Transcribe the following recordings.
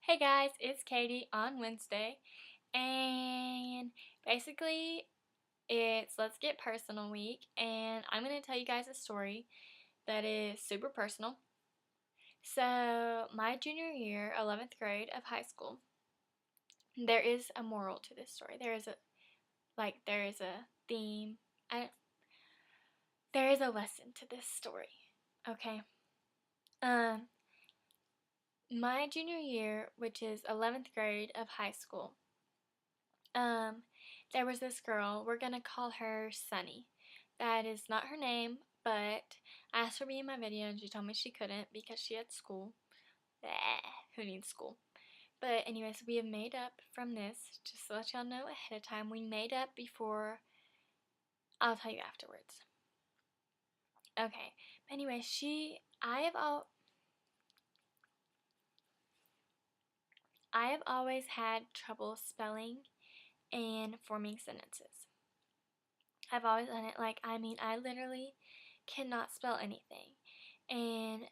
Hey guys, it's Katie on Wednesday, and basically it's Let's Get Personal week, and I'm going to tell you guys a story that is super personal. So, my junior year, 11th grade of high school, there is a moral to this story. There is a theme. There is a lesson to this story. Okay. Um, my junior year, which is 11th grade of high school, there was this girl, we're gonna call her Sunny. That is not her name, but I asked her to be in my video and she told me she couldn't because she had school. Bleh, who needs school? But anyways, we have made up from this, just to let y'all know ahead of time. We made up before, I'll tell you afterwards. Okay, but anyway, I have always had trouble spelling and forming sentences. I've always done it. I literally cannot spell anything. And,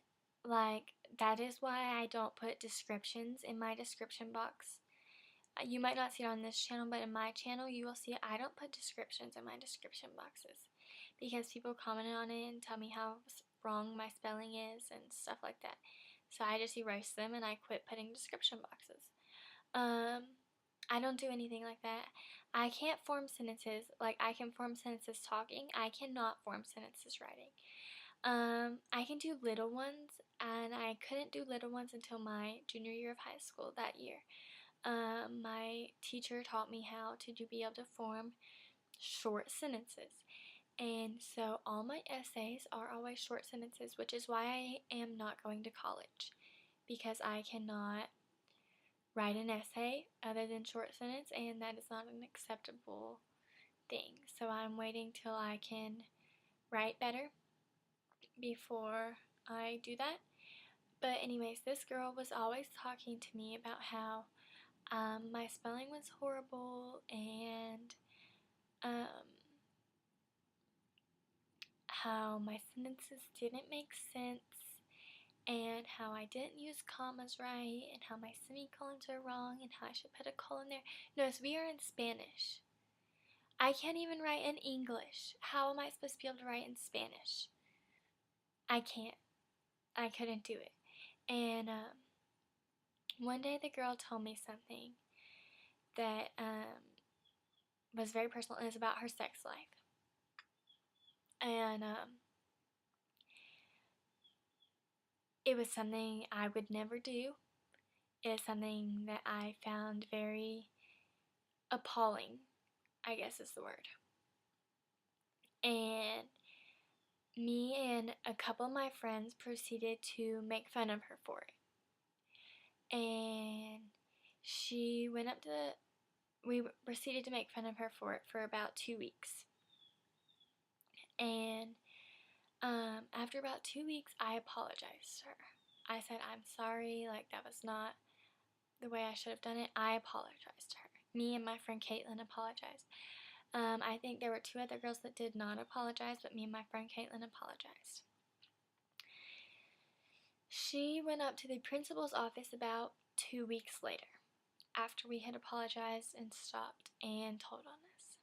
that is why I don't put descriptions in my description box. You might not see it on this channel, but in my channel, you will see I don't put descriptions in my description boxes because people commented on it and tell me how wrong my spelling is and stuff like that. So I just erase them and I quit putting description boxes. I don't do anything like that. I can't form sentences. I can form sentences talking. I cannot form sentences writing. I can do little ones, and I couldn't do little ones until my junior year of high school that year. My teacher taught me how to be able to form short sentences. And so all my essays are always short sentences, which is why I am not going to college, because I cannot write an essay other than short sentence, and that is not an acceptable thing. So I'm waiting till I can write better before I do that. But anyways, this girl was always talking to me about how my spelling was horrible and how my sentences didn't make sense and how I didn't use commas right and how my semicolons are wrong and how I should put a colon there. Notice we are in Spanish. I can't even write in English. How am I supposed to be able to write in Spanish? I can't. I couldn't do it. And one day the girl told me something that was very personal, and it's about her sex life. And it was something I would never do. It's something that I found very appalling, I guess is the word. And me and a couple of my friends proceeded to make fun of her for it. And we proceeded to make fun of her for it for about 2 weeks. And after about 2 weeks, I apologized to her. I said, I'm sorry, that was not the way I should have done it. I apologized to her. Me and my friend Caitlin apologized. I think there were 2 other girls that did not apologize, but me and my friend Caitlin apologized. She went up to the principal's office about 2 weeks later, after we had apologized and stopped, and told on us.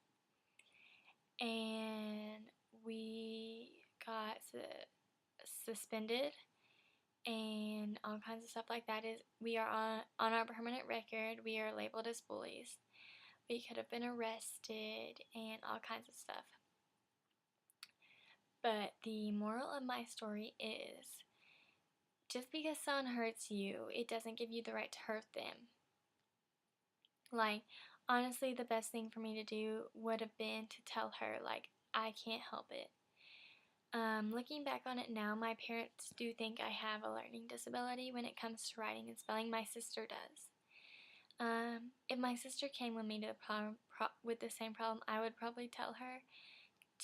And we got suspended and all kinds of stuff like that. We are on our permanent record. We are labeled as bullies. We could have been arrested and all kinds of stuff. But the moral of my story is, just because someone hurts you, it doesn't give you the right to hurt them. Honestly, the best thing for me to do would have been to tell her, I can't help it. Looking back on it now, my parents do think I have a learning disability when it comes to writing and spelling. My sister does. If my sister came with me to with the same problem, I would probably tell her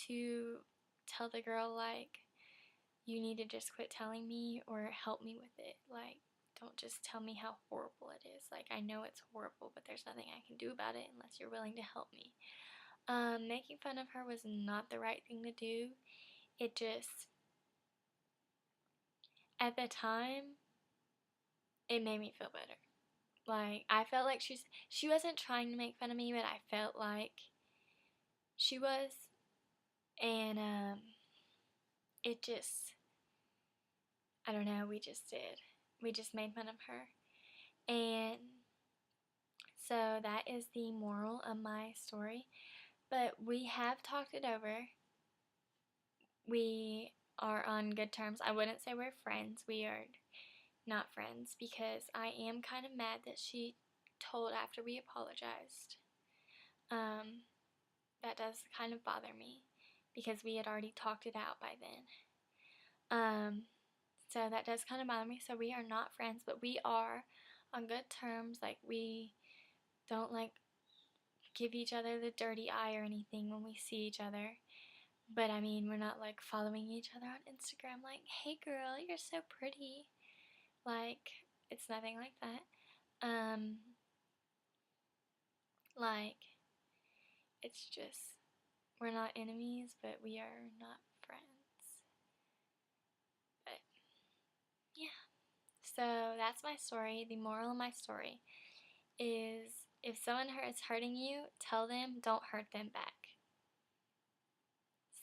to tell the girl, you need to just quit telling me or help me with it. Don't just tell me how horrible it is. I know it's horrible, but there's nothing I can do about it unless you're willing to help me. Making fun of her was not the right thing to do. It just, at the time, it made me feel better. Like, I felt like she wasn't trying to make fun of me, but I felt like she was. And, it just, I don't know, we just did. We just made fun of her. And so that is the moral of my story. But we have talked it over. We are on good terms. I wouldn't say we're friends. We are not friends because I am kind of mad that she told after we apologized. That does kind of bother me because we had already talked it out by then. So that does kind of bother me. So we are not friends, but we are on good terms. Like, we don't like give each other the dirty eye or anything when we see each other. But I mean, we're not like following each other on Instagram like, hey girl, you're so pretty. Like, it's nothing like that. Like, it's just, we're not enemies, but we are not friends. But yeah. So that's my story. The moral of my story is, if someone is hurting you, tell them, don't hurt them back.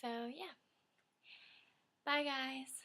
So yeah. Bye guys.